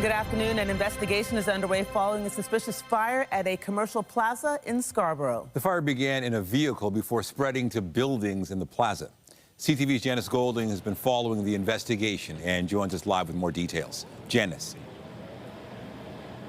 Good afternoon. An investigation is underway following a suspicious fire at a commercial plaza in Scarborough. The fire began in a vehicle before spreading to buildings in the plaza. CTV's Janice Golding has been following the investigation and joins us live with more details. Janice.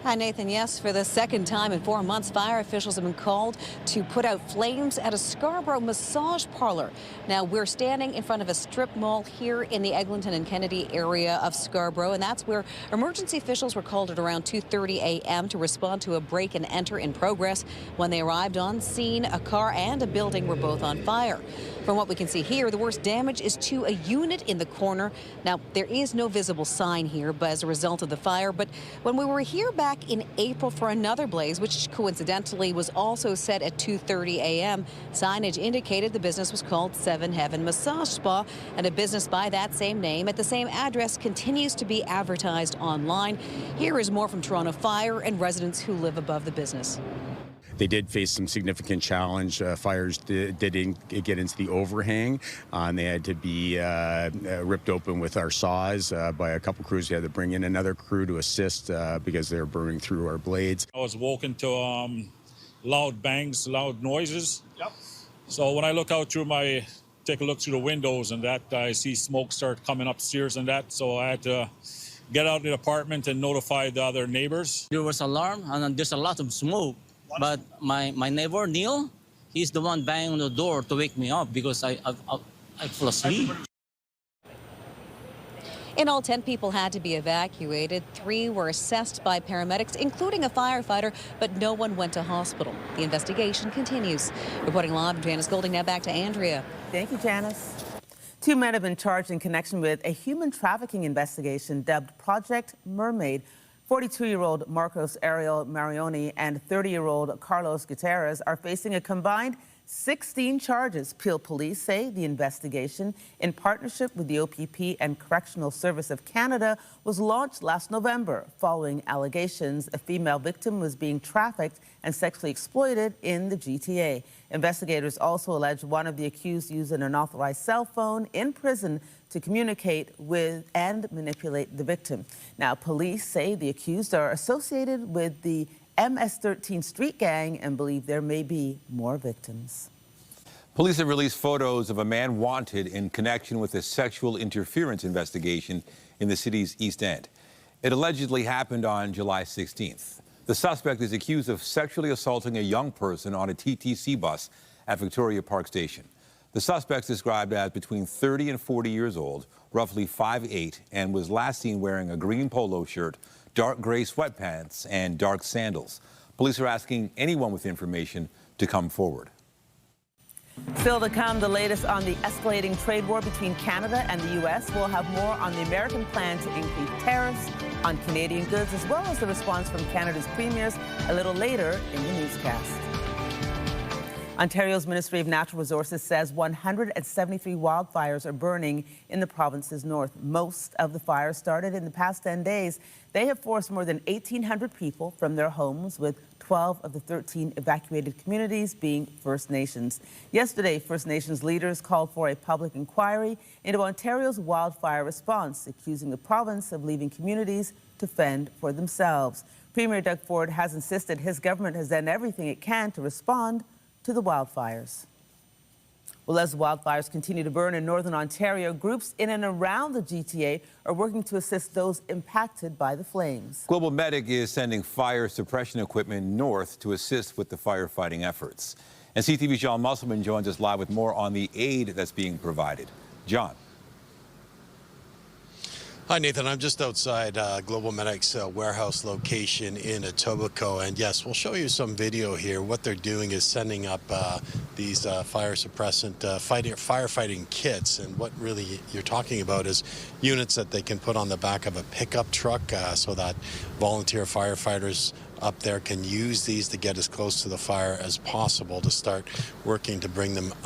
Hi, Nathan. Yes, for the second time in 4 months, fire officials have been called to put out flames at a Scarborough massage parlor. Now, we're standing in front of a strip mall here in the Eglinton and Kennedy area of Scarborough, and that's where emergency officials were called at around 2:30 a.m. to respond to a break and enter in progress. When they arrived on scene, a car and a building were both on fire. From what we can see here, the worst damage is to a unit in the corner. Now, there is no visible sign here but as a result of the fire, but when we were here back in April for another blaze, which coincidentally was also set at 2:30 a.m., signage indicated the business was called Seven Heaven Massage Spa, and a business by that same name at the same address continues to be advertised online. Here is more from Toronto Fire and residents who live above the business. They did face some significant challenge. Fires did get into the overhang, and they had to be ripped open with our saws by a couple crews. We had to bring in another crew to assist because they were burning through our blades. I was woken to loud bangs, loud noises. Yep. So when I look out through take a look through the windows and that, I see smoke start coming upstairs and that. So I had to get out of the apartment and notify the other neighbors. There was alarm and there's a lot of smoke. But my neighbor, Neil, he's the one banging on the door to wake me up because I fell asleep. In all, 10 people had to be evacuated. 3 were assessed by paramedics, including a firefighter, but no one went to hospital. The investigation continues. Reporting live, I'm Janice Golding. Now back to Andrea. Thank you, Janice. 2 men have been charged in connection with a human trafficking investigation dubbed Project Mermaid. 42-year-old Marcos Ariel Marioni and 30-year-old Carlos Gutierrez are facing a combined 16 charges. Peel police say the investigation, in partnership with the OPP and Correctional Service of Canada, was launched last November following allegations a female victim was being trafficked and sexually exploited in the GTA. Investigators also allege one of the accused used an unauthorized cell phone in prison to communicate with and manipulate the victim. Now, police say the accused are associated with the MS-13 street gang and believe there may be more victims. Police have released photos of a man wanted in connection with a sexual interference investigation in the city's East End. It allegedly happened on July 16th. The suspect is accused of sexually assaulting a young person on a TTC bus at Victoria Park Station. The suspect is described as between 30 and 40 years old, roughly 5'8", and was last seen wearing a green polo shirt, dark gray sweatpants, and dark sandals. Police are asking anyone with information to come forward. Still to come, the latest on the escalating trade war between Canada and the U.S. We'll have more on the American plan to increase tariffs on Canadian goods, as well as the response from Canada's premiers a little later in the newscast. Ontario's Ministry of Natural Resources says 173 wildfires are burning in the province's north. Most of the fires started in the past 10 days. They have forced more than 1,800 people from their homes, with 12 of the 13 evacuated communities being First Nations. Yesterday, First Nations leaders called for a public inquiry into Ontario's wildfire response, accusing the province of leaving communities to fend for themselves. Premier Doug Ford has insisted his government has done everything it can to respond to the wildfires. Well, as wildfires continue to burn in northern Ontario, groups in and around the GTA are working to assist those impacted by the flames. GlobalMedic is sending fire suppression equipment north to assist with the firefighting efforts. And CTV's John Musselman joins us live with more on the aid that's being provided. John. Hi, Nathan. I'm just outside GlobalMedic's warehouse location in Etobicoke. And yes, we'll show you some video here. What they're doing is sending up these fire suppressant firefighting kits. And what really you're talking about is units that they can put on the back of a pickup truck so that volunteer firefighters up there can use these to get as close to the fire as possible to start working to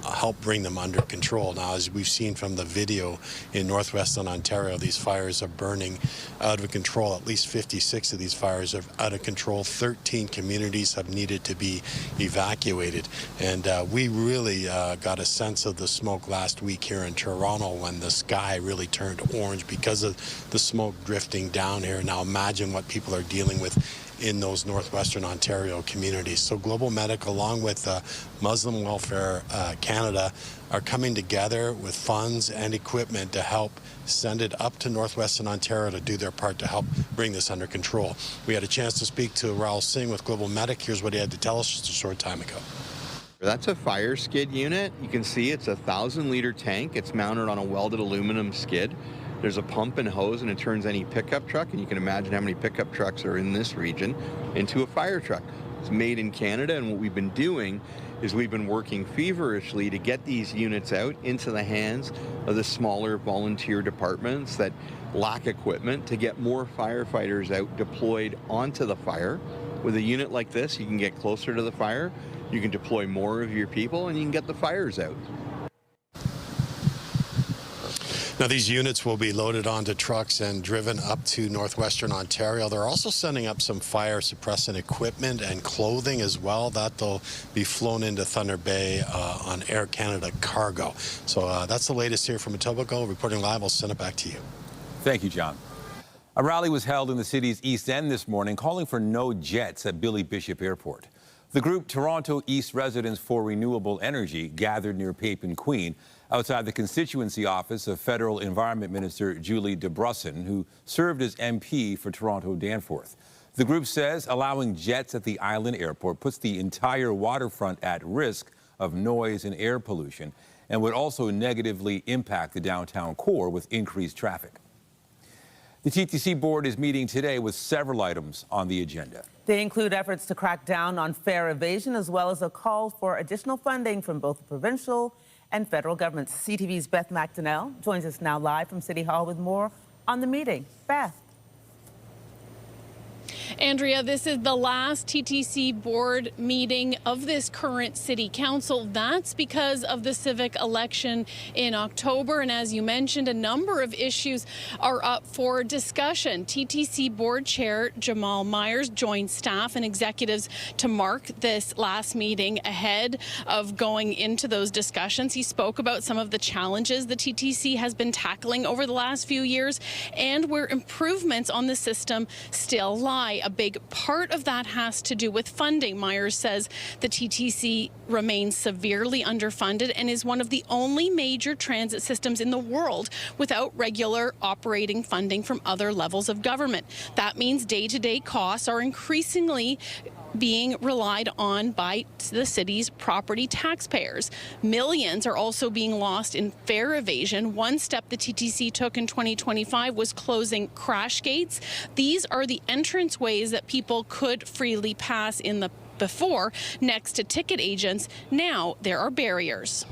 help bring them under control. Now, as we've seen from the video in northwestern Ontario, these fires are burning out of control. At least 56 of these fires are out of control. 13 communities have needed to be evacuated. And we really got a sense of the smoke last week here in Toronto when the sky really turned orange because of the smoke drifting down here. Now imagine what people are dealing with in those northwestern Ontario communities. So GlobalMedic, along with Muslim Welfare Canada, are coming together with funds and equipment to help send it up to northwestern Ontario to do their part to help bring this under control. We had a chance to speak to Rahul Singh with GlobalMedic. Here's what he had to tell us just a short time ago. That's a fire skid unit. You can see it's a 1,000-liter tank. It's mounted on a welded aluminum skid. There's a pump and hose, and it turns any pickup truck, and you can imagine how many pickup trucks are in this region, into a fire truck. It's made in Canada, and what we've been doing is we've been working feverishly to get these units out into the hands of the smaller volunteer departments that lack equipment to get more firefighters out deployed onto the fire. With a unit like this, you can get closer to the fire, you can deploy more of your people, and you can get the fires out. Now, these units will be loaded onto trucks and driven up to northwestern Ontario. They're also sending up some fire suppressant equipment and clothing as well. That'll be flown into Thunder Bay on Air Canada cargo. So that's the latest here from Etobicoke. Reporting live, I'll send it back to you. Thank you, John. A rally was held in the city's East End this morning calling for no jets at Billy Bishop Airport. The group Toronto East Residents for Renewable Energy gathered near Pape and Queen outside the constituency office of Federal Environment Minister Julie DeBrusson, who served as MP for Toronto Danforth. The group says allowing jets at the island airport puts the entire waterfront at risk of noise and air pollution and would also negatively impact the downtown core with increased traffic. The TTC board is meeting today with several items on the agenda. They include efforts to crack down on fare evasion, as well as a call for additional funding from both the provincial and federal governments. CTV's Beth McDonnell joins us now live from City Hall with more on the meeting. Beth. Andrea, this is the last TTC board meeting of this current city council. That's because of the civic election in October. And as you mentioned, a number of issues are up for discussion. TTC board chair Jamal Myers joined staff and executives to mark this last meeting ahead of going into those discussions. He spoke about some of the challenges the TTC has been tackling over the last few years and where improvements on the system still lie. A big part of that has to do with funding. Myers says the TTC remains severely underfunded and is one of the only major transit systems in the world without regular operating funding from other levels of government. That means day-to-day costs are increasingly being relied on by the city's property taxpayers. Millions are also being lost in fare evasion. One step the TTC took in 2025 was closing crash gates. These are the entrance ways that people could freely pass in the before next to ticket agents. Now there are barriers.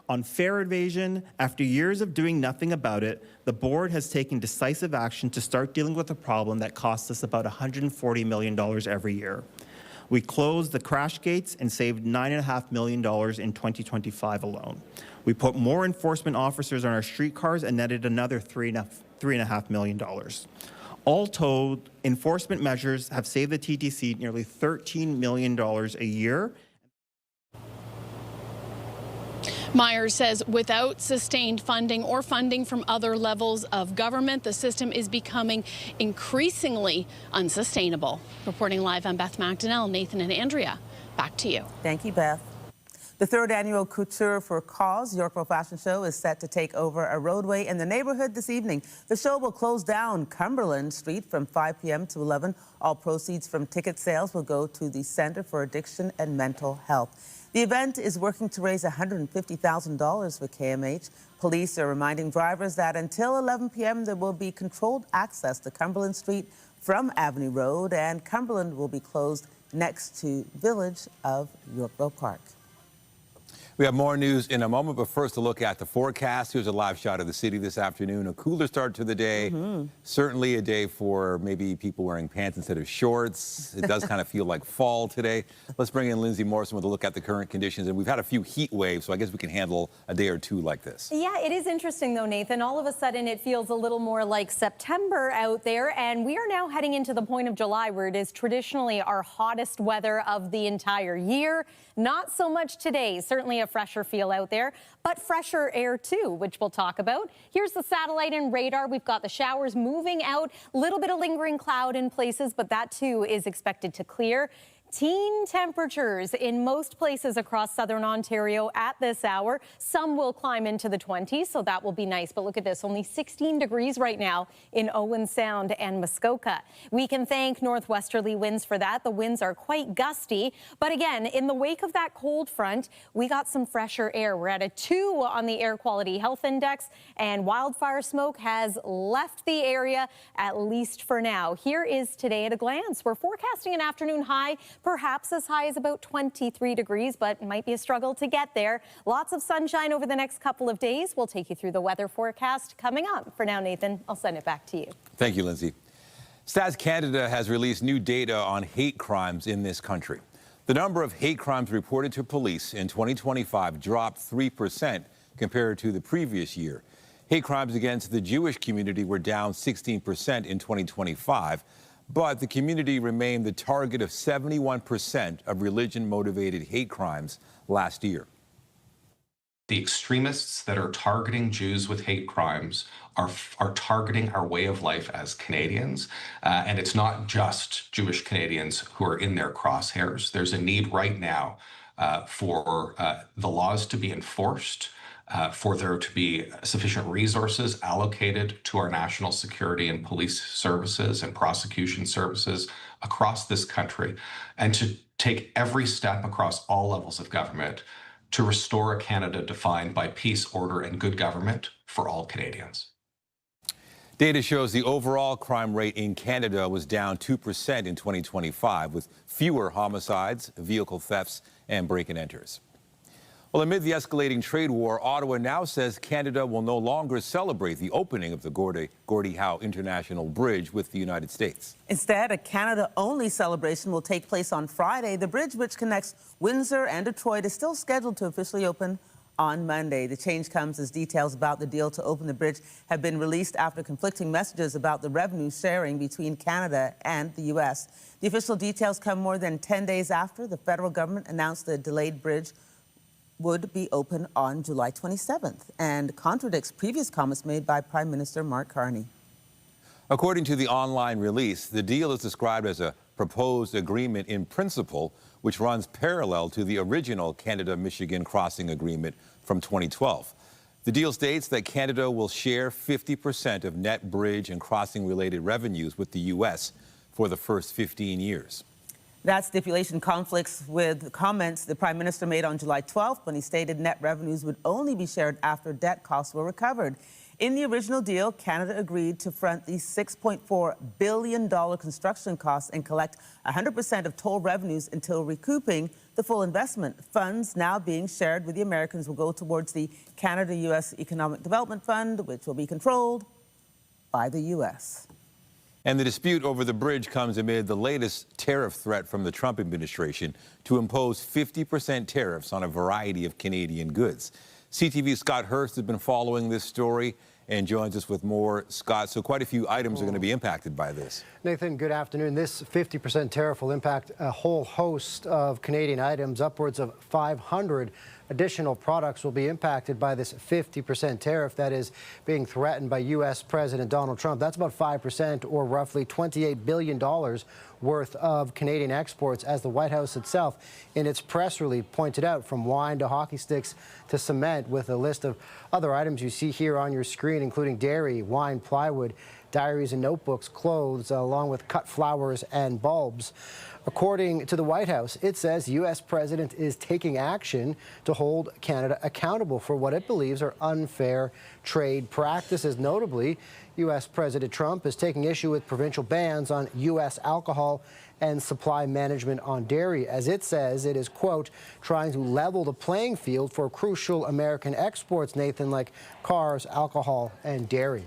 On fare evasion, after years of doing nothing about it, the board has taken decisive action to start dealing with a problem that costs us about $140 million every year. We closed the crash gates and saved $9.5 million in 2025 alone. We put more enforcement officers on our streetcars and netted another $3.5 million. All told, enforcement measures have saved the TTC nearly $13 million a year. Myers says without sustained funding or funding from other levels of government, the system is becoming increasingly unsustainable. Reporting live, I'm Beth McDonnell. Nathan and Andrea, back to you. Thank you, Beth. The third annual Couture for Cause Yorkville Fashion Show is set to take over a roadway in the neighborhood this evening. The show will close down Cumberland Street from 5 p.m. to 11. All proceeds from ticket sales will go to the Center for Addiction and Mental Health. The event is working to raise $150,000 for KMH. Police are reminding drivers that until 11 p.m. there will be controlled access to Cumberland Street from Avenue Road, and Cumberland will be closed next to Village of Yorkville Park. We have more news in a moment, but first a look at the forecast. Here's a live shot of the city this afternoon. A cooler start to the day. Certainly a day for maybe people wearing pants instead of shorts. It does kind of feel like fall today. Let's bring in Lindsay Morrison with a look at the current conditions. And we've had a few heat waves, so I guess we can handle a day or two like this. Yeah, it is interesting though, Nathan. All of a sudden it feels a little more like September out there, and we are now heading into the point of July where it is traditionally our hottest weather of the entire year. Not so much today. Certainly a fresher feel out there, but fresher air too, which we'll talk about. Here's the satellite and radar. We've got the showers moving out, a little bit of lingering cloud in places, but that too is expected to clear. Teen temperatures in most places across southern Ontario at this hour. Some will climb into the 20s, so that will be nice. But look at this, only 16 degrees right now in Owen Sound and Muskoka. We can thank northwesterly winds for that. The winds are quite gusty. But again, in the wake of that cold front, we got some fresher air. We're at a 2 on the Air Quality Health Index, and wildfire smoke has left the area, at least for now. Here is today at a glance. We're forecasting an afternoon high, perhaps as high as about 23 degrees, but it might be a struggle to get there. Lots of sunshine over the next couple of days. We'll take you through the weather forecast coming up. For now, Nathan, I'll send it back to you. Thank you, Lindsay. Stats Canada has released new data on hate crimes in this country. The number of hate crimes reported to police in 2025 dropped 3% compared to the previous year. Hate crimes against the Jewish community were down 16% in 2025. But the community remained the target of 71% of religion-motivated hate crimes last year. The extremists that are targeting Jews with hate crimes are targeting our way of life as Canadians. And it's not just Jewish Canadians who are in their crosshairs. There's a need right now for the laws to be enforced, for there to be sufficient resources allocated to our national security and police services and prosecution services across this country, and to take every step across all levels of government to restore a Canada defined by peace, order, and good government for all Canadians. Data shows the overall crime rate in Canada was down 2% in 2025, with fewer homicides, vehicle thefts, and break-and-enters. Well, amid the escalating trade war, Ottawa now says Canada will no longer celebrate the opening of the Gordie Howe International Bridge with the United States. Instead, a Canada-only celebration will take place on Friday. The bridge, which connects Windsor and Detroit, is still scheduled to officially open on Monday. The change comes as details about the deal to open the bridge have been released after conflicting messages about the revenue sharing between Canada and the U.S. The official details come more than 10 days after the federal government announced the delayed bridge would be open on July 27th and contradicts previous comments made by Prime Minister Mark Carney. According to the online release, the deal is described as a proposed agreement in principle, which runs parallel to the original Canada-Michigan crossing agreement from 2012. The deal states that Canada will share 50% of net bridge and crossing-related revenues with the U.S. for the first 15 years. That stipulation conflicts with comments the Prime Minister made on July 12th when he stated net revenues would only be shared after debt costs were recovered. In the original deal, Canada agreed to front the $6.4 billion construction costs and collect 100% of toll revenues until recouping the full investment. Funds now being shared with the Americans will go towards the Canada-U.S. Economic Development Fund, which will be controlled by the U.S. And the dispute over the bridge comes amid the latest tariff threat from the Trump administration to impose 50% tariffs on a variety of Canadian goods. CTV Scott Hurst has been following this story and joins us with more. Scott, so quite a few items are going to be impacted by this. Nathan, good afternoon. This 50% tariff will impact a whole host of Canadian items. Upwards of 500 additional products will be impacted by this 50% tariff that is being threatened by U.S. President Donald Trump. That's about 5%, or roughly $28 billion worth of Canadian exports, as the White House itself in its press release pointed out, from wine to hockey sticks to cement, with a list of other items you see here on your screen, including dairy, wine, plywood, diaries and notebooks, clothes, along with cut flowers and bulbs. According to the White House, it says the U.S. president is taking action to hold Canada accountable for what it believes are unfair trade practices. Notably, U.S. President Trump is taking issue with provincial bans on U.S. alcohol and supply management on dairy, as it says it is, quote, trying to level the playing field for crucial American exports, Nathan, like cars, alcohol, and dairy.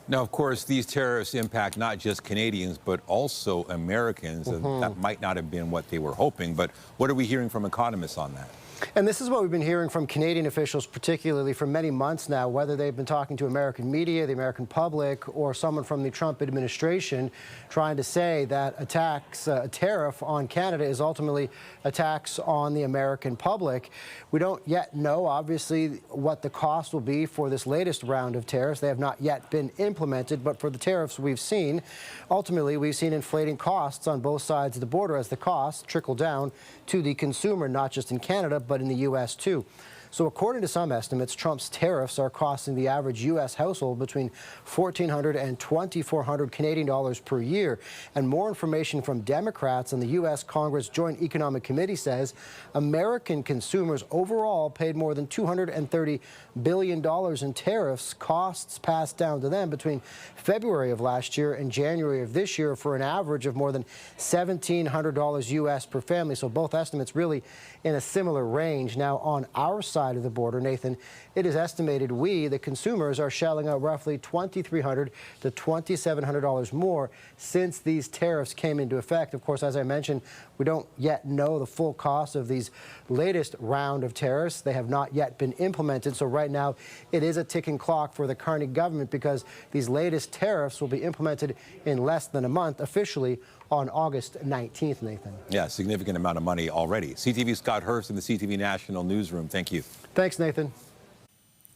Now, of course, these tariffs impact not just Canadians, but also Americans. And that might not have been what they were hoping. But what are we hearing from economists on that? And this is what we've been hearing from Canadian officials, particularly for many months now, whether they've been talking to American media, the American public, or someone from the Trump administration, trying to say that a tariff on Canada is ultimately a tax on the American public. We don't yet know, obviously, what the cost will be for this latest round of tariffs. They have not yet been implemented, but for the tariffs we've seen, ultimately, we've seen inflating costs on both sides of the border as the costs trickle down to the consumer, not just in Canada, but in the U.S. too. So according to some estimates, Trump's tariffs are costing the average U.S. household between $1,400 and $2,400 Canadian dollars per year. And more information from Democrats and the U.S. Congress Joint Economic Committee says American consumers overall paid more than $230 billion in tariffs, costs passed down to them between February of last year and January of this year for an average of more than $1,700 U.S. per family. So both estimates really in a similar range. Now, on our side of the border, Nathan, it is estimated the consumers, are shelling out roughly $2,300 to $2,700 more since these tariffs came into effect. Of course, as I mentioned, we don't yet know the full cost of these latest round of tariffs. They have not yet been implemented. So right now, it is a ticking clock for the Carney government because these latest tariffs will be implemented in less than a month, officially on August 19th, Nathan. Yeah, significant amount of money already. CTV Scott Hurst in the CTV National Newsroom. Thank you. Thanks, Nathan.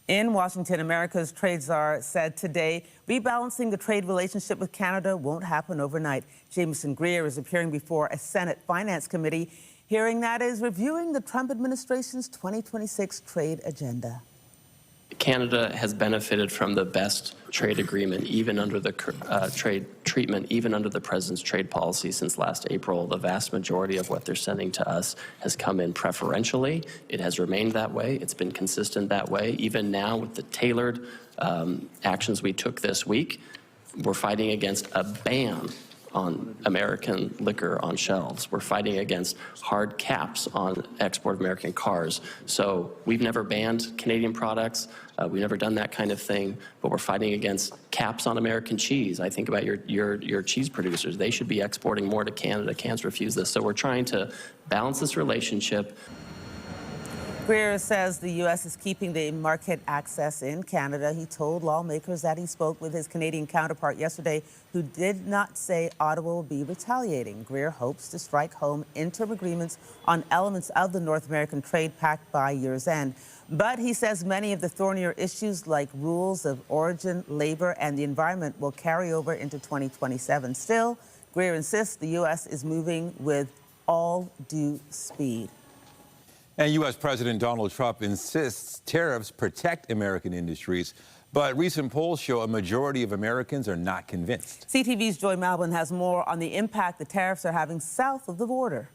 In Washington, America's trade czar said today, rebalancing the trade relationship with Canada won't happen overnight. Jamieson Greer is appearing before a Senate Finance Committee hearing that is reviewing the Trump administration's 2026 trade agenda. Canada has benefited from the best trade agreement, even under the trade treatment, even under the president's trade policy since last April. The vast majority of what they're sending to us has come in preferentially. It has remained that way. It's been consistent that way. Even now, with the tailored actions we took this week, we're fighting against a ban on American liquor on shelves. We're fighting against hard caps on export of American cars. So we've never banned Canadian products. We've never done that kind of thing, but we're fighting against caps on American cheese. I think about your cheese producers. They should be exporting more to Canada. Can't refuse this. So we're trying to balance this relationship. Greer says the U.S. is keeping the market access in Canada. He told lawmakers that he spoke with his Canadian counterpart yesterday, who did not say Ottawa will be retaliating. Greer hopes to strike home interim agreements on elements of the North American Trade Pact by year's end. But he says many of the thornier issues like rules of origin, labor, and the environment will carry over into 2027. Still, Greer insists the U.S. is moving with all due speed. And U.S. President Donald Trump insists tariffs protect American industries, but recent polls show a majority of Americans are not convinced. CTV's Joy Malvin has more on the impact the tariffs are having south of the border.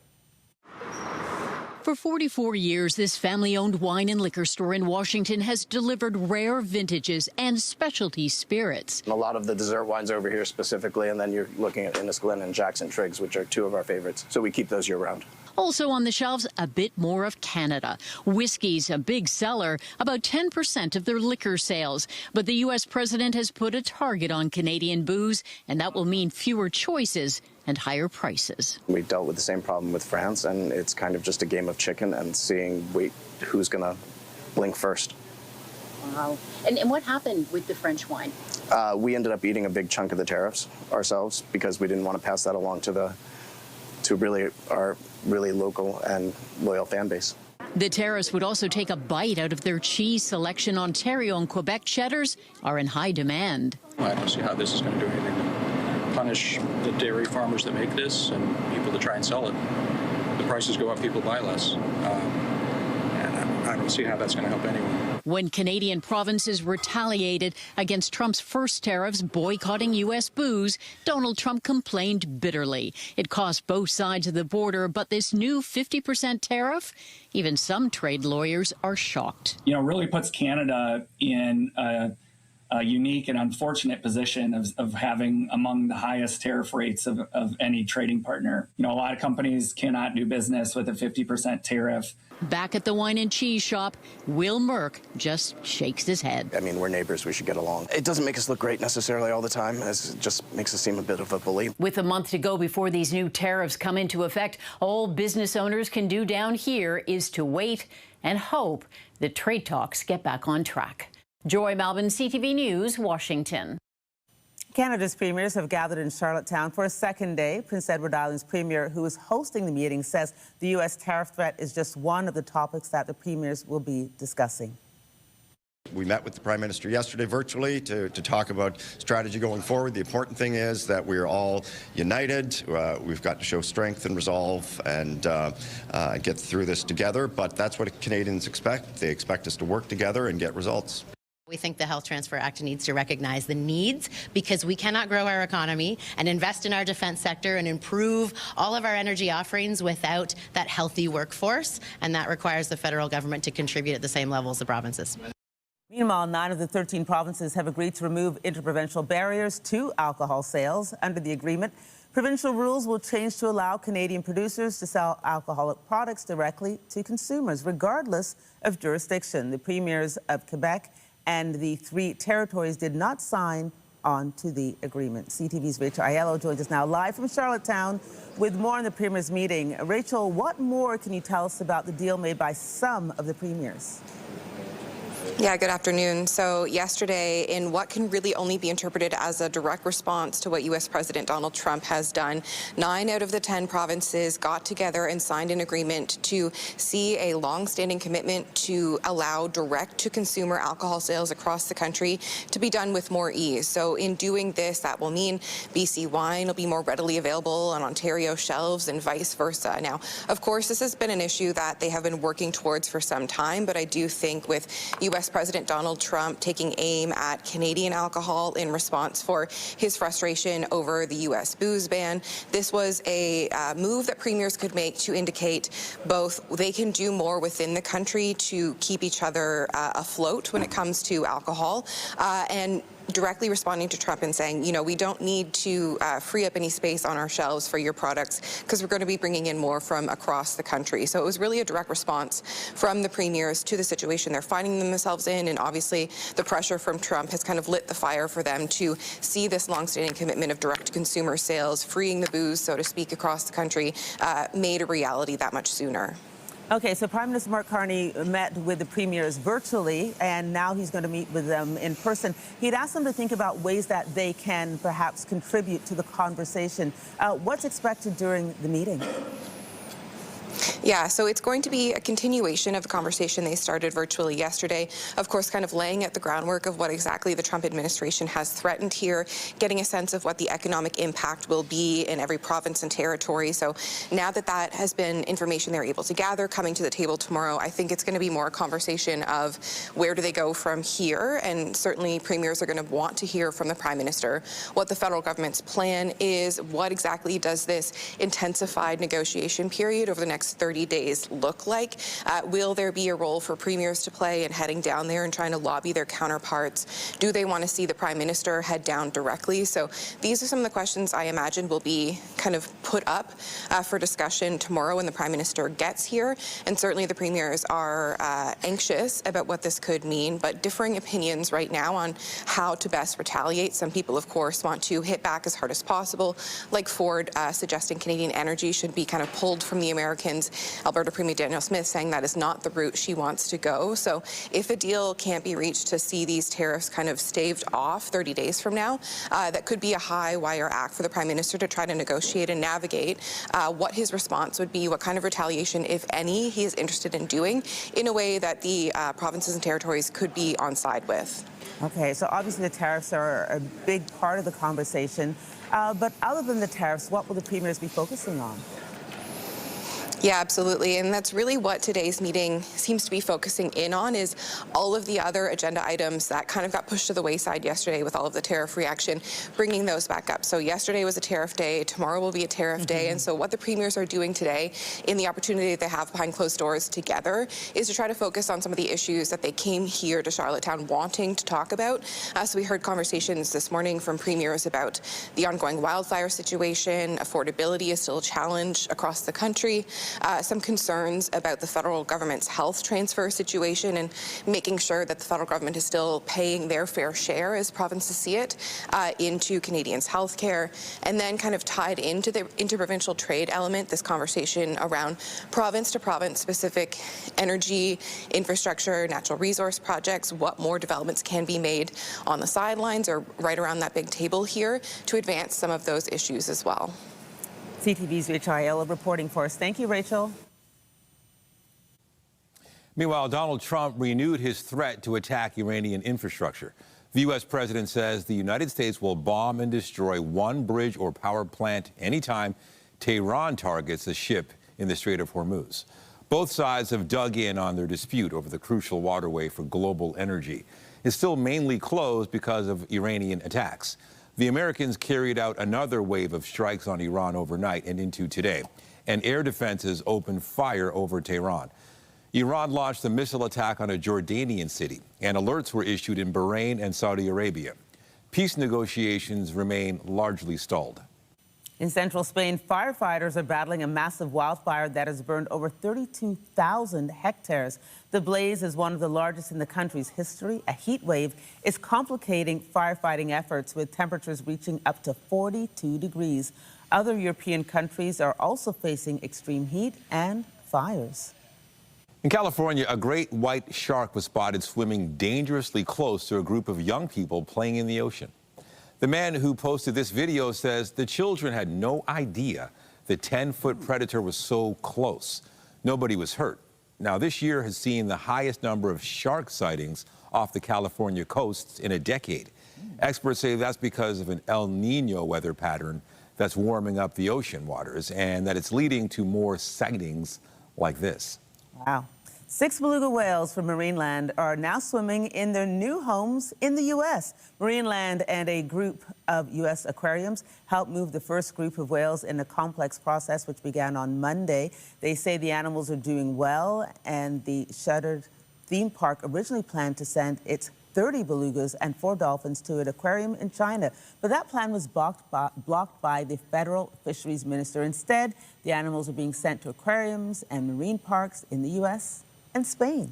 For 44 years, this family-owned wine and liquor store in Washington has delivered rare vintages and specialty spirits. A lot of the dessert wines over here specifically, and then you're looking at Inniskillin and Jackson Triggs, which are two of our favorites. So we keep those year-round. Also on the shelves, a bit more of Canada. Whiskey's a big seller, about 10% of their liquor sales. But the U.S. president has put a target on Canadian booze, and that will mean fewer choices and higher prices. We dealt with the same problem with France, and it's kind of just a game of chicken and seeing who's going to blink first. Wow. And what happened with the French wine? We ended up eating a big chunk of the tariffs ourselves because we didn't want to pass that along to really our really local and loyal fan base. The tariffs would also take a bite out of their cheese selection. Ontario and Quebec cheddars are in high demand. I don't see how this is going to do anything to punish the dairy farmers that make this and people that try and sell it. The prices go up, people buy less. And I don't see how that's going to help anyone. When Canadian provinces retaliated against Trump's first tariffs boycotting U.S. booze, Donald Trump complained bitterly. It cost both sides of the border, but this new 50% tariff, even some trade lawyers are shocked. You know, really puts Canada in a unique and unfortunate position of having among the highest tariff rates of any trading partner. You know, a lot of companies cannot do business with a 50% tariff. Back at the wine and cheese shop, Will Merck just shakes his head. I mean, we're neighbors. We should get along. It doesn't make us look great necessarily all the time, as it just makes us seem a bit of a bully. With a month to go before these new tariffs come into effect, all business owners can do down here is to wait and hope that trade talks get back on track. Joy Malvin, CTV News, Washington. Canada's premiers have gathered in Charlottetown for a second day. Prince Edward Island's premier, who is hosting the meeting, says the U.S. tariff threat is just one of the topics that the premiers will be discussing. We met with the Prime Minister yesterday virtually to talk about strategy going forward. The important thing is that we're all united. We've got to show strength and resolve and get through this together. But that's what Canadians expect. They expect us to work together and get results. We think the Health Transfer Act needs to recognize the needs, because we cannot grow our economy and invest in our defense sector and improve all of our energy offerings without that healthy workforce, and that requires the federal government to contribute at the same level as the provinces. Meanwhile, 9 of the 13 provinces have agreed to remove interprovincial barriers to alcohol sales. Under the agreement, provincial rules will change to allow Canadian producers to sell alcoholic products directly to consumers, regardless of jurisdiction. The premiers of Quebec and the 3 territories did not sign on to the agreement. CTV's Rachel Aiello joins us now live from Charlottetown with more on the premiers' meeting. Rachel, what more can you tell us about the deal made by some of the premiers? Yeah, good afternoon. So yesterday, in what can really only be interpreted as a direct response to what U.S. President Donald Trump has done, 9 out of the 10 provinces got together and signed an agreement to see a long-standing commitment to allow direct-to-consumer alcohol sales across the country to be done with more ease. So in doing this, that will mean BC wine will be more readily available on Ontario shelves and vice versa. Now, of course, this has been an issue that they have been working towards for some time, but I do think with U.S. President Donald Trump taking aim at Canadian alcohol in response for his frustration over the U.S. booze ban, this was a move that premiers could make to indicate both they can do more within the country to keep each other afloat when it comes to alcohol, and directly responding to Trump and saying, you know, we don't need to free up any space on our shelves for your products because we're going to be bringing in more from across the country. So it was really a direct response from the premiers to the situation they're finding themselves in, and obviously the pressure from Trump has kind of lit the fire for them to see this longstanding commitment of direct-to-consumer sales, freeing the booze, so to speak, across the country, made a reality that much sooner. Okay, so Prime Minister Mark Carney met with the premiers virtually, and now he's going to meet with them in person. He'd asked them to think about ways that they can perhaps contribute to the conversation. What's expected during the meeting? Yeah, so it's going to be a continuation of the conversation they started virtually yesterday. Of course, kind of laying at the groundwork of what exactly the Trump administration has threatened here, getting a sense of what the economic impact will be in every province and territory. So now that that has been information they're able to gather, coming to the table tomorrow, I think it's going to be more a conversation of where do they go from here. And certainly premiers are going to want to hear from the Prime Minister what the federal government's plan is, what exactly does this intensified negotiation period over the next 30 days look like? Will there be a role for premiers to play in heading down there and trying to lobby their counterparts? Do they want to see the Prime Minister head down directly? So these are some of the questions I imagine will be kind of put up for discussion tomorrow when the Prime Minister gets here. And certainly the premiers are anxious about what this could mean, but differing opinions right now on how to best retaliate. Some people, of course, want to hit back as hard as possible, like Ford suggesting Canadian energy should be kind of pulled from the Americans. Alberta Premier Danielle Smith saying that is not the route she wants to go. So if a deal can't be reached to see these tariffs kind of staved off 30 days from now, that could be a high wire act for the Prime Minister to try to negotiate and navigate what his response would be, what kind of retaliation, if any, he is interested in doing in a way that the provinces and territories could be on side with. Okay, so obviously the tariffs are a big part of the conversation. But other than the tariffs, what will the premiers be focusing on? Yeah, absolutely. And that's really what today's meeting seems to be focusing in on, is all of the other agenda items that kind of got pushed to the wayside yesterday with all of the tariff reaction, bringing those back up. So yesterday was a tariff day, tomorrow will be a tariff day. And so what the premiers are doing today in the opportunity that they have behind closed doors together is to try to focus on some of the issues that they came here to Charlottetown wanting to talk about. So we heard conversations this morning from premiers about the ongoing wildfire situation. Affordability is still a challenge across the country. Some concerns about the federal government's health transfer situation and making sure that the federal government is still paying their fair share, as provinces see it, into Canadians' health care. And then kind of tied into the interprovincial trade element, this conversation around province-to-province specific energy, infrastructure, natural resource projects, what more developments can be made on the sidelines or right around that big table here to advance some of those issues as well. CTV's Rachel Aiello reporting for us. Thank you, Rachel. Meanwhile, Donald Trump renewed his threat to attack Iranian infrastructure. The U.S. president says the United States will bomb and destroy one bridge or power plant anytime Tehran targets a ship in the Strait of Hormuz. Both sides have dug in on their dispute over the crucial waterway for global energy. It's still mainly closed because of Iranian attacks. The Americans carried out another wave of strikes on Iran overnight and into today, and air defenses opened fire over Tehran. Iran launched a missile attack on a Jordanian city, and alerts were issued in Bahrain and Saudi Arabia. Peace negotiations remain largely stalled. In central Spain, firefighters are battling a massive wildfire that has burned over 32,000 hectares. The blaze is one of the largest in the country's history. A heat wave is complicating firefighting efforts, with temperatures reaching up to 42 degrees. Other European countries are also facing extreme heat and fires. In California, a great white shark was spotted swimming dangerously close to a group of young people playing in the ocean. The man who posted this video says the children had no idea the 10-foot predator was so close. Nobody was hurt. Now, this year has seen the highest number of shark sightings off the California coasts in a decade. Experts say that's because of an El Nino weather pattern that's warming up the ocean waters, and that it's leading to more sightings like this. Wow. 6 beluga whales from Marineland are now swimming in their new homes in the U.S. Marineland and a group of U.S. aquariums helped move the first group of whales in a complex process which began on Monday. They say the animals are doing well, and the shuttered theme park originally planned to send its 30 belugas and 4 dolphins to an aquarium in China. But that plan was blocked by the federal fisheries minister. Instead, the animals are being sent to aquariums and marine parks in the U.S. and Spain.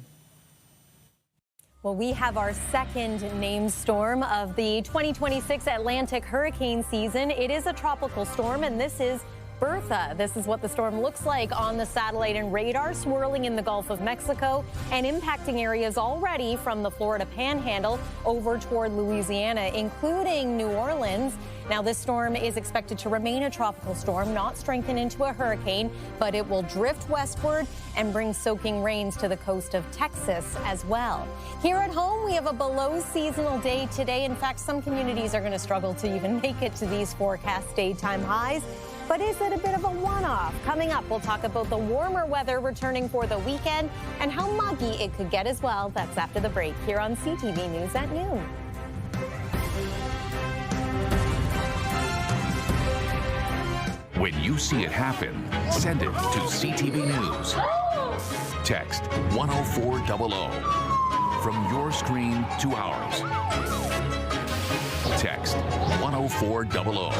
Well, we have our second named storm of the 2026 Atlantic hurricane season. It is a tropical storm, and this is Bertha. This is what the storm looks like on the satellite and radar, swirling in the Gulf of Mexico and impacting areas already from the Florida Panhandle over toward Louisiana, including New Orleans. Now, this storm is expected to remain a tropical storm, not strengthen into a hurricane, but it will drift westward and bring soaking rains to the coast of Texas as well. Here at home, we have a below seasonal day today. In fact, some communities are going to struggle to even make it to these forecast daytime highs. But is it a bit of a one-off? Coming up, we'll talk about the warmer weather returning for the weekend and how muggy it could get as well. That's after the break here on CTV News at noon. When you see it happen, send it to CTV News. Text 10400 from your screen to ours. Text 10400.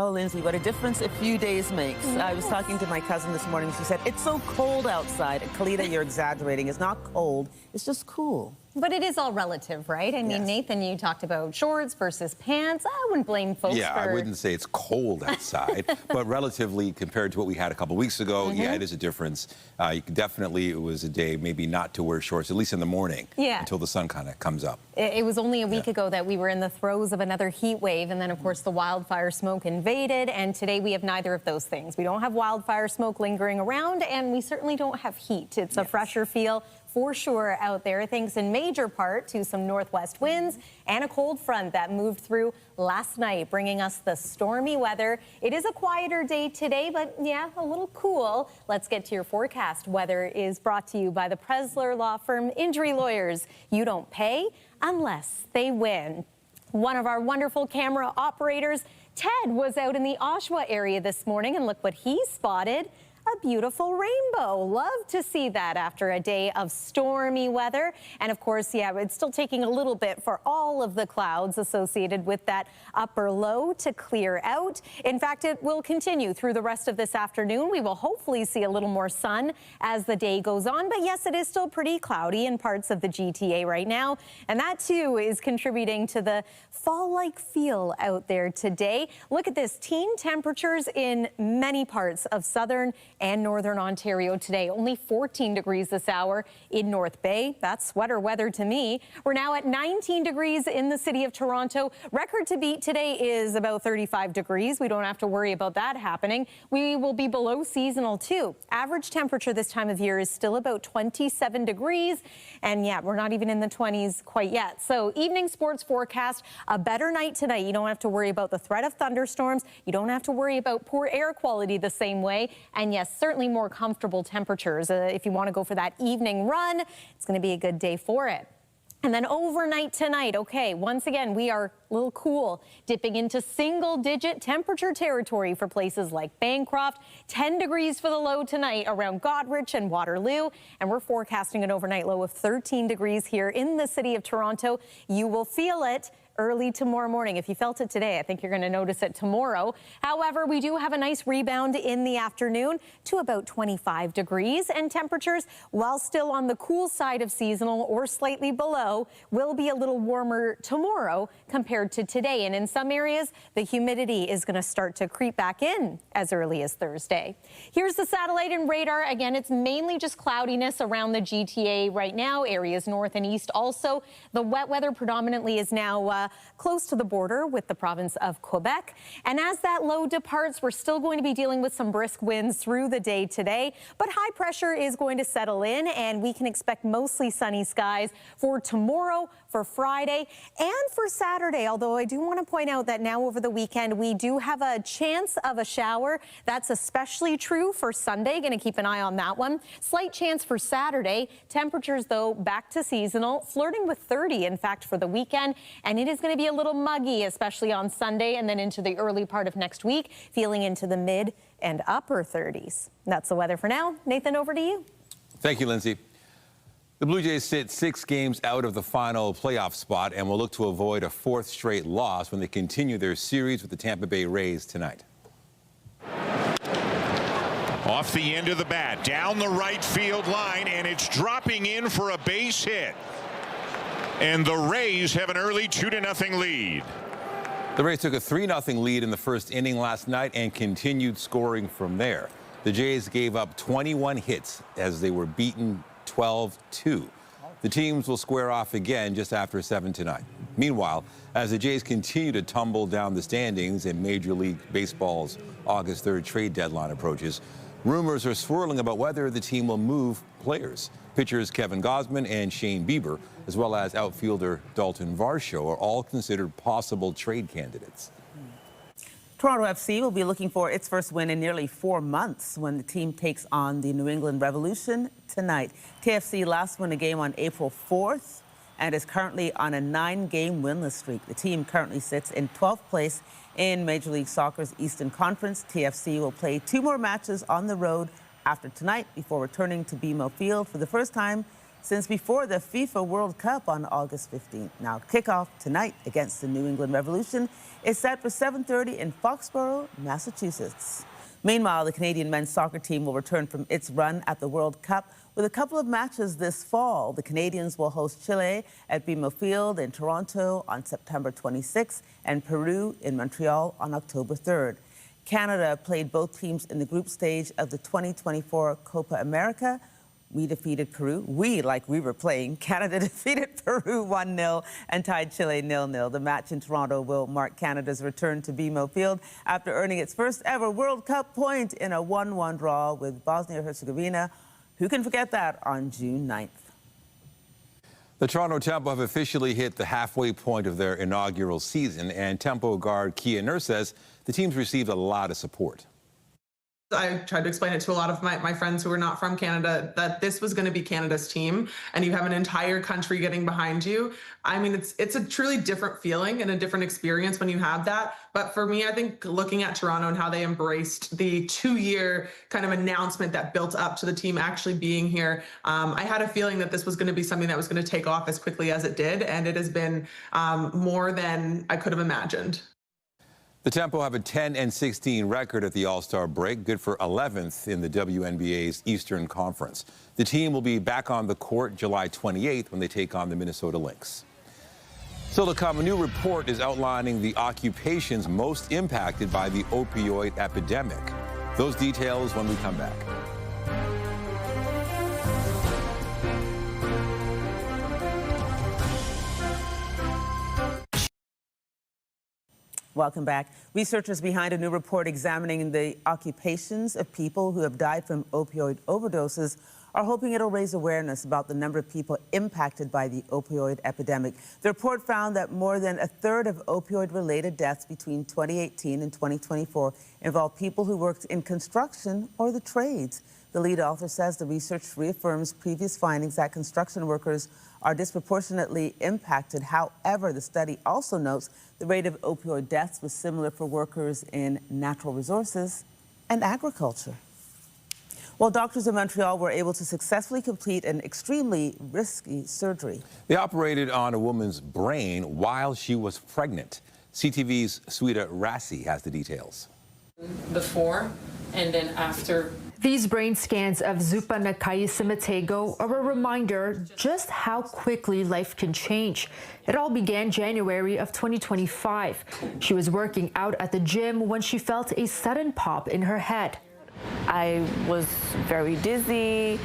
Oh, Lindsay, what a difference a few days makes. I was talking to my cousin this morning. She said, it's so cold outside. Kalita, you're exaggerating. It's not cold. It's just cool. But it is all relative, right? I mean, Nathan, you talked about shorts versus pants. I wouldn't blame folks for... I wouldn't say it's cold outside, but relatively compared to what we had a couple weeks ago, yeah, it is a difference. Definitely, it was a day maybe not to wear shorts, at least in the morning, until the sun kind of comes up. It was only a week ago that we were in the throes of another heat wave, and then, of course, the wildfire smoke invaded, and today we have neither of those things. We don't have wildfire smoke lingering around, and we certainly don't have heat. It's a fresher feel. for sure out there, thanks in major part to some northwest winds and a cold front that moved through last night, bringing us the stormy weather. It is a quieter day today, but yeah, a little cool. Let's get to your forecast. Weather is brought to you by the Presler Law Firm Injury Lawyers. You don't pay unless they win. One of our wonderful camera operators, Ted, was out in the Oshawa area this morning, and look what he spotted. A beautiful rainbow. Love to see that after a day of stormy weather. And of course, yeah, it's still taking a little bit for all of the clouds associated with that upper low to clear out. In fact, it will continue through the rest of this afternoon. We will hopefully see a little more sun as the day goes on. But yes, it is still pretty cloudy in parts of the GTA right now. And that too is contributing to the fall-like feel out there today. Look at this, teen temperatures in many parts of southern and northern Ontario today. Only 14 degrees this hour in North Bay. That's sweater weather to me. We're now at 19 degrees in the city of Toronto. Record to beat today is about 35 degrees. We don't have to worry about that happening. We will be below seasonal too. Average temperature this time of year is still about 27 degrees. And yeah, we're not even in the 20s quite yet. So evening sports forecast, a better night tonight. You don't have to worry about the threat of thunderstorms. You don't have to worry about poor air quality the same way. And yes, certainly more comfortable temperatures. If you want to go for that evening run, it's going to be a good day for it. And then overnight tonight, okay, once again, we are a little cool, dipping into single-digit temperature territory for places like Bancroft. 10 degrees for the low tonight around Goderich and Waterloo. And we're forecasting an overnight low of 13 degrees here in the city of Toronto. You will feel it early tomorrow morning. If you felt it today, I think you're going to notice it tomorrow. However, we do have a nice rebound in the afternoon to about 25 degrees, and temperatures, while still on the cool side of seasonal or slightly below, will be a little warmer tomorrow compared to today. And in some areas, the humidity is going to start to creep back in as early as Thursday. Here's the satellite and radar. Again, it's mainly just cloudiness around the GTA right now, areas north and east also. The wet weather predominantly is now close to the border with the province of Quebec. And as that low departs, we're still going to be dealing with some brisk winds through the day today, but high pressure is going to settle in, and we can expect mostly sunny skies for tomorrow, for Friday, and for Saturday. Although I do want to point out that now over the weekend, we do have a chance of a shower. That's especially true for Sunday. Going to keep an eye on that one. Slight chance for Saturday. Temperatures, though, back to seasonal, flirting with 30, in fact, for the weekend. And it is going to be a little muggy, especially on Sunday and then into the early part of next week, feeling into the mid and upper 30s. That's the weather for now. Nathan, over to you. Thank you, Lindsay. The Blue Jays sit 6 games out of the final playoff spot and will look to avoid a 4th straight loss when they continue their series with the Tampa Bay Rays tonight. Off the end of the bat, down the right field line, and it's dropping in for a base hit. And the Rays have an early 2-0 lead. The Rays took a 3-0 lead in the first inning last night and continued scoring from there. The Jays gave up 21 hits as they were beaten 12-2. The teams will square off again just after 7 tonight. Meanwhile, as the Jays continue to tumble down the standings and Major League Baseball's August 3rd trade deadline approaches, rumors are swirling about whether the team will move players. Pitchers Kevin Gausman and Shane Bieber, as well as outfielder Dalton Varsho, are all considered possible trade candidates. Toronto FC will be looking for its first win in nearly 4 months when the team takes on the New England Revolution tonight. TFC last won a game on April 4th and is currently on a 9-game winless streak. The team currently sits in 12th place in Major League Soccer's Eastern Conference. TFC will play 2 more matches on the road after tonight before returning to BMO Field for the first time since before the FIFA World Cup on August 15th. Now, kickoff tonight against the New England Revolution is set for 7:30 in Foxborough, Massachusetts. Meanwhile, the Canadian men's soccer team will return from its run at the World Cup with a couple of matches this fall. The Canadians will host Chile at BMO Field in Toronto on September 26th and Peru in Montreal on October 3rd. Canada played both teams in the group stage of the 2024 Copa America. We defeated Peru. We were playing. Canada defeated Peru 1-0 and tied Chile 0-0. The match in Toronto will mark Canada's return to BMO Field after earning its first ever World Cup point in a 1-1 draw with Bosnia-Herzegovina. Who can forget that on June 9th? The Toronto Tempo have officially hit the halfway point of their inaugural season, and Tempo guard Kia Nurse says the team's received a lot of support. I tried to explain it to a lot of my friends who are not from Canada that this was going to be Canada's team, and you have an entire country getting behind you. I mean, it's a truly different feeling and a different experience when you have that. But for me, I think looking at Toronto and how they embraced the 2-year kind of announcement that built up to the team actually being here, I had a feeling that this was going to be something that was going to take off as quickly as it did, and it has been more than I could have imagined. The Tempo have a 10-16 record at the All-Star break, good for 11th in the WNBA's Eastern Conference. The team will be back on the court July 28th when they take on the Minnesota Lynx. Still to come, a new report is outlining the occupations most impacted by the opioid epidemic. Those details when we come back. Welcome back. Researchers behind a new report examining the occupations of people who have died from opioid overdoses are hoping it'll raise awareness about the number of people impacted by the opioid epidemic. The report found that more than a third of opioid-related deaths between 2018 and 2024 involved people who worked in construction or the trades. The lead author says the research reaffirms previous findings that construction workers are disproportionately impacted. However, the study also notes the rate of opioid deaths was similar for workers in natural resources and agriculture. Well, doctors in Montreal were able to successfully complete an extremely risky surgery. They operated on a woman's brain while she was pregnant. CTV's Sweta Rassi has the details. Before and then after. These brain scans of Zupa Nakayisimatego are a reminder just how quickly life can change. It all began January of 2025. She was working out at the gym when she felt a sudden pop in her head. I was very dizzy.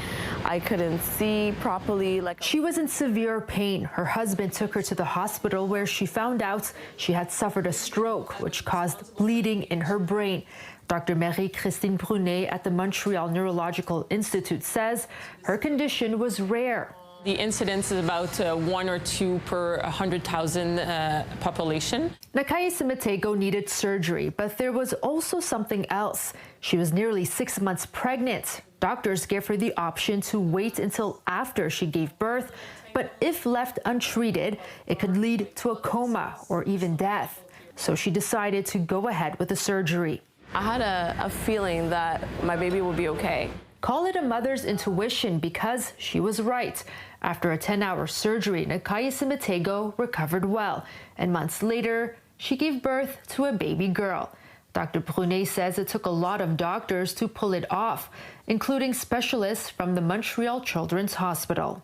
I couldn't see properly. She was in severe pain. Her husband took her to the hospital where she found out she had suffered a stroke, which caused bleeding in her brain. Dr. Marie-Christine Brunet at the Montreal Neurological Institute says her condition was rare. The incidence is about 1 or 2 per 100,000 population. Nakayisimatego needed surgery, but there was also something else. She was nearly 6 months pregnant. Doctors gave her the option to wait until after she gave birth, but if left untreated, it could lead to a coma or even death. So she decided to go ahead with the surgery. I had a feeling that my baby would be okay. Call it a mother's intuition because she was right. After a 10-hour surgery, Nakayisimatego recovered well, and months later, she gave birth to a baby girl. Dr. Brunet says it took a lot of doctors to pull it off, including specialists from the Montreal Children's Hospital.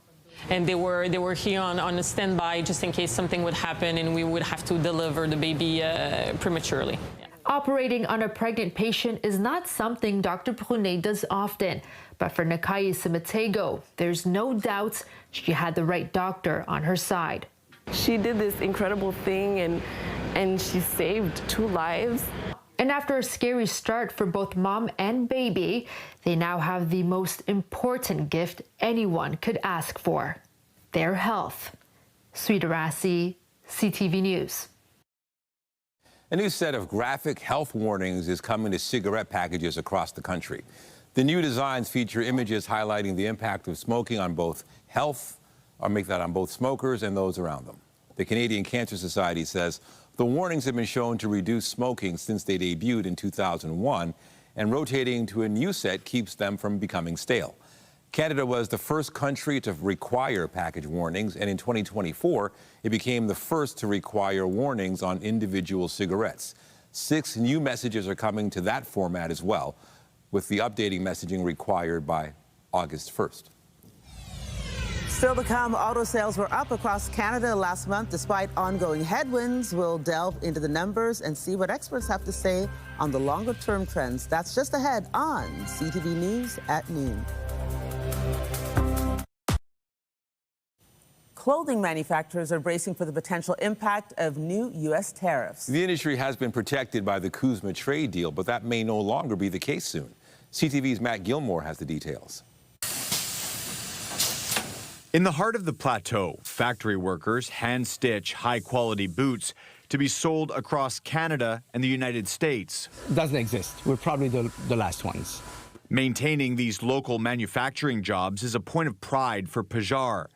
And they were here on a standby just in case something would happen and we would have to deliver the baby prematurely. Operating on a pregnant patient is not something Dr. Brunet does often, but for Nakayisimatego, there's no doubt she had the right doctor on her side. She did this incredible thing and she saved 2 lives. And after a scary start for both mom and baby, they now have the most important gift anyone could ask for, their health. Sweta Rassi, CTV News. A new set of graphic health warnings is coming to cigarette packages across the country. The new designs feature images highlighting the impact of smoking on both health, or make that on both smokers and those around them. The Canadian Cancer Society says the warnings have been shown to reduce smoking since they debuted in 2001, and rotating to a new set keeps them from becoming stale. Canada was the first country to require package warnings, and in 2024, it became the first to require warnings on individual cigarettes. 6 new messages are coming to that format as well, with the updating messaging required by August 1st. Still to come, auto sales were up across Canada last month despite ongoing headwinds. We'll delve into the numbers and see what experts have to say on the longer-term trends. That's just ahead on CTV News at noon. Clothing manufacturers are bracing for the potential impact of new U.S. tariffs. The industry has been protected by the CUSMA trade deal, but that may no longer be the case soon. CTV's Matt Gilmore has the details. In the heart of the plateau, factory workers hand-stitch high-quality boots to be sold across Canada and the United States. Doesn't exist. We're probably the last ones. Maintaining these local manufacturing jobs is a point of pride for Pajar.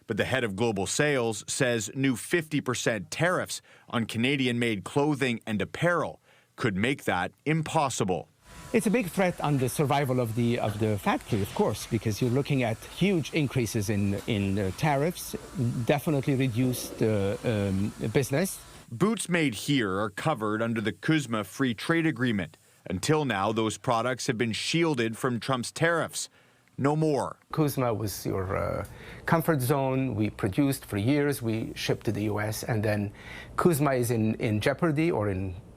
But the head of global sales says new 50% tariffs on Canadian-made clothing and apparel could make that impossible. It's a big threat on the survival of the factory, of course, because you're looking at huge increases in tariffs, definitely reduced business. Boots made here are covered under the CUSMA Free Trade Agreement. Until now, those products have been shielded from Trump's tariffs. No more. CUSMA was your comfort zone. We produced for years. We shipped to the U.S. and then CUSMA is in jeopardy or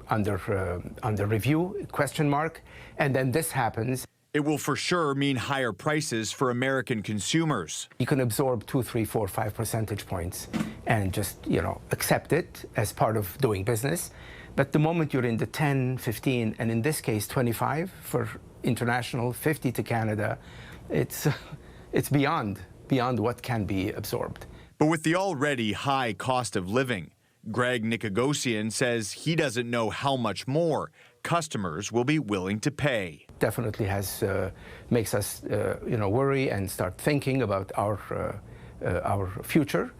under review, question mark. And then this happens. It will for sure mean higher prices for American consumers. You can absorb 2, 3, 4, 5 percentage points and just, accept it as part of doing business. But the moment you're in the 10, 15, and in this case, 25 for international, 50 to Canada, it's beyond what can be absorbed. But with the already high cost of living, Greg Nikogosian says he doesn't know how much more customers will be willing to pay. Definitely makes us worry and start thinking about our future.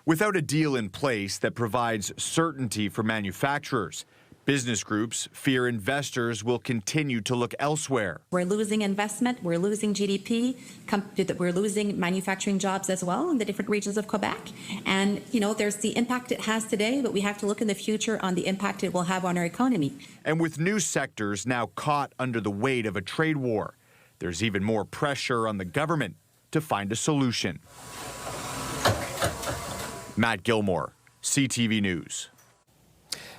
Without a deal in place that provides certainty for manufacturers, business groups fear investors will continue to look elsewhere. We're losing investment, we're losing GDP, we're losing manufacturing jobs as well in the different regions of Quebec. And, there's the impact it has today, but we have to look in the future on the impact it will have on our economy. And with new sectors now caught under the weight of a trade war, there's even more pressure on the government to find a solution. Matt Gilmore, CTV News.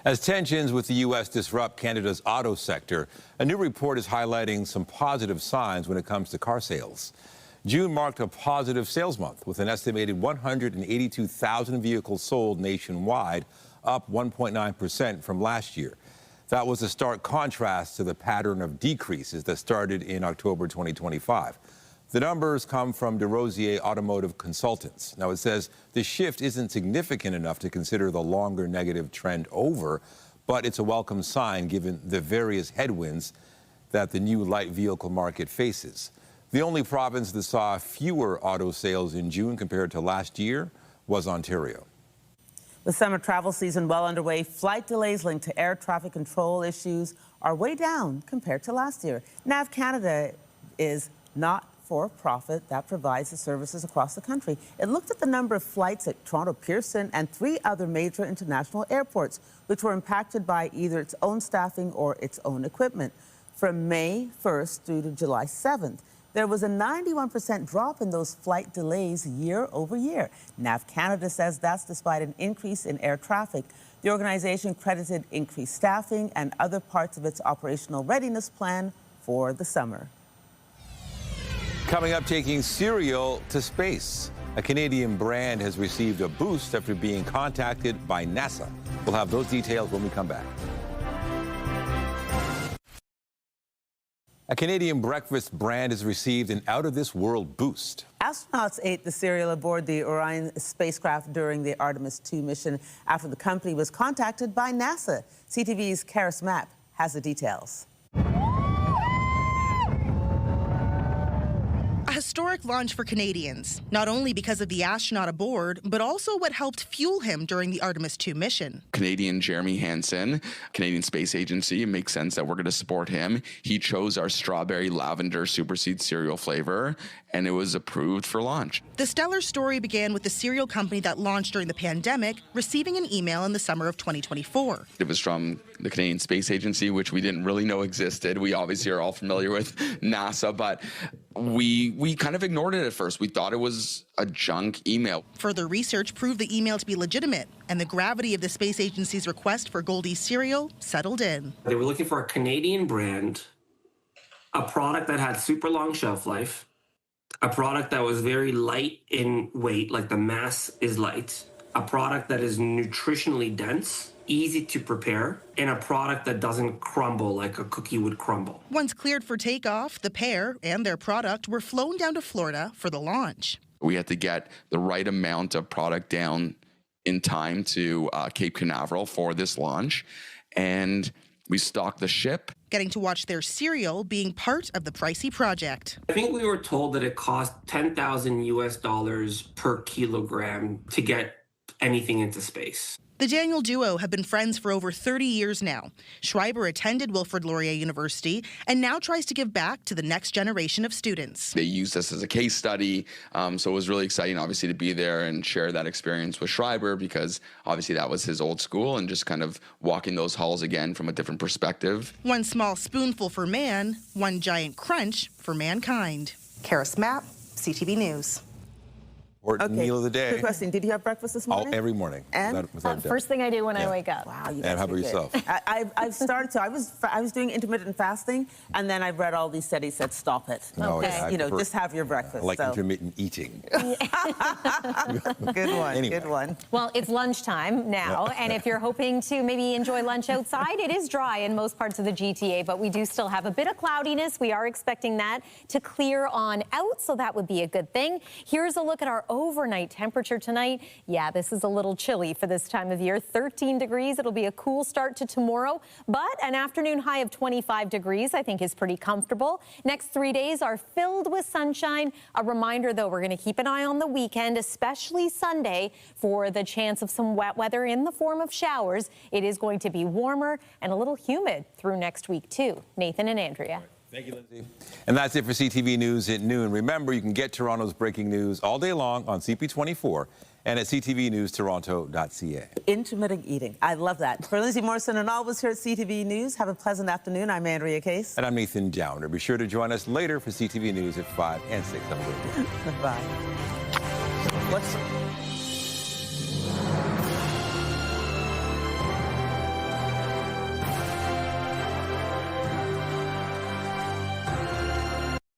As tensions with the U.S. disrupt Canada's auto sector, a new report is highlighting some positive signs when it comes to car sales. June marked a positive sales month with an estimated 182,000 vehicles sold nationwide, up 1.9% from last year. That was a stark contrast to the pattern of decreases that started in October 2025. The numbers come from DesRosiers Automotive Consultants. Now, it says the shift isn't significant enough to consider the longer negative trend over, but it's a welcome sign given the various headwinds that the new light vehicle market faces. The only province that saw fewer auto sales in June compared to last year was Ontario. With summer travel season well underway, flight delays linked to air traffic control issues are way down compared to last year. NAV Canada is not for profit that provides the services across the country. It looked at the number of flights at Toronto Pearson and 3 other major international airports, which were impacted by either its own staffing or its own equipment. From May 1st through to July 7th, there was a 91% drop in those flight delays year over year. NAV Canada says that's despite an increase in air traffic. The organization credited increased staffing and other parts of its operational readiness plan for the summer. Coming up, taking cereal to space. A Canadian brand has received a boost after being contacted by NASA. We'll have those details when we come back. A Canadian breakfast brand has received an out-of-this-world boost. Astronauts ate the cereal aboard the Orion spacecraft during the Artemis II mission after the company was contacted by NASA. CTV's Karis Mapp has the details. A historic launch for Canadians, not only because of the astronaut aboard, but also what helped fuel him during the Artemis II mission. Canadian Jeremy Hansen, Canadian Space Agency, it makes sense that we're going to support him. He chose our strawberry lavender superseed cereal flavor, and it was approved for launch. The stellar story began with the cereal company that launched during the pandemic, receiving an email in the summer of 2024. It was from the Canadian Space Agency, which we didn't really know existed. We obviously are all familiar with NASA, but we kind of ignored it at first. We thought it was a junk email. Further research proved the email to be legitimate, and the gravity of the space agency's request for Goldie's cereal settled in. They were looking for a Canadian brand, a product that had super long shelf life, a product that was very light in weight, like the mass is light, a product that is nutritionally dense, easy to prepare, and a product that doesn't crumble like a cookie would crumble. Once cleared for takeoff, the pair and their product were flown down to Florida for the launch. We had to get the right amount of product down in time to Cape Canaveral for this launch, and we stocked the ship. Getting to watch their cereal being part of the pricey project. I think we were told that it cost $10,000 per kilogram to get anything into space. The Daniel duo have been friends for over 30 years now. Schreiber attended Wilfrid Laurier University and now tries to give back to the next generation of students. They used us as a case study, so it was really exciting, obviously, to be there and share that experience with Schreiber, because obviously that was his old school, and just kind of walking those halls again from a different perspective. One small spoonful for man, one giant crunch for mankind. Karis Mapp, CTV News. Meal of the day. Quick question. Did you have breakfast this morning? Every morning. And? Without doubt. First thing I do when I wake up. Wow, you And how about yourself? I've started to. I was doing intermittent fasting, and then I've read all these studies that stop it. No, yeah, I prefer- just have your breakfast. I like so. intermittent eating. Good one. Anyway. Good one. Well, it's lunchtime now, and if you're hoping to maybe enjoy lunch outside, it is dry in most parts of the GTA, but we do still have a bit of cloudiness. We are expecting that to clear on out, so that would be a good thing. Here's a look at our overnight temperature tonight. Yeah, this is a little chilly for this time of year. 13 degrees. It'll be a cool start to tomorrow, but an afternoon high of 25 degrees I think is pretty comfortable. Next 3 days are filled with sunshine. A reminder, though, we're going to keep an eye on the weekend, especially Sunday, for the chance of some wet weather in the form of showers. It is going to be warmer and a little humid through next week, too. Nathan and Andrea. Thank you, Lindsay. And that's it for CTV News at noon. Remember, you can get Toronto's breaking news all day long on CP24 and at ctvnewstoronto.ca. Intermittent eating. I love that. For Lindsay Morrison and all of us here at CTV News, have a pleasant afternoon. I'm Andrea Case. And I'm Nathan Downer. Be sure to join us later for CTV News at 5 and 6. Have a good day. Bye. What's